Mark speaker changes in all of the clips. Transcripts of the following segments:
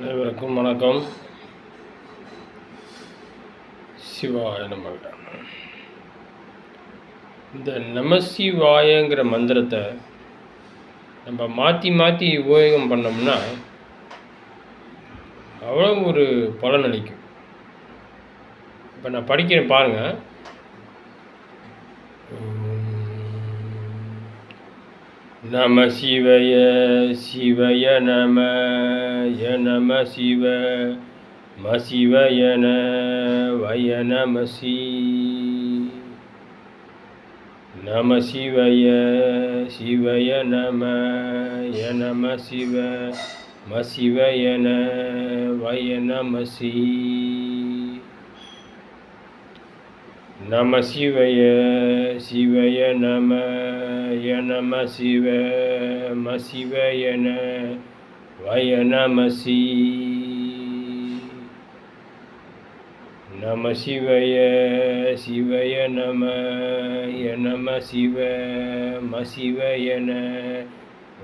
Speaker 1: அனைவருக்கும் வணக்கம். சிவாய நமக. இந்த நமசிவாயங்கிற மந்திரத்தை நம்ம மாற்றி மாற்றி உபயோகம் பண்ணோம்னா அவ்வளோ ஒரு பலன் அளிக்கும். இப்போ நான் படிக்கிறேன் பாருங்கள். நம சிவய சிவய நம நம சிவ மசிவயன வய நமசி. நம சிவய சிவய நம நம சிவ மசிவயன வய நமசி. நம சிவய சிவய நம நம சிவ மசிவயன வய நமசி. நம சிவய சிவய நம நம சிவ மசிவயன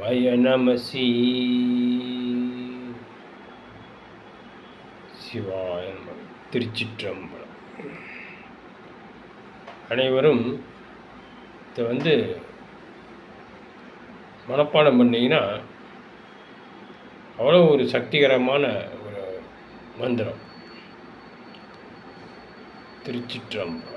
Speaker 1: வய நமசி. சிவாய நம. திருச்சிற்றம்பலம். அனைவரும் இதை மனப்பாடம் பண்ணிங்கன்னா அவ்வளோ ஒரு சக்திகரமான ஒரு மந்திரம். திருச்சிற்றம்பலம்.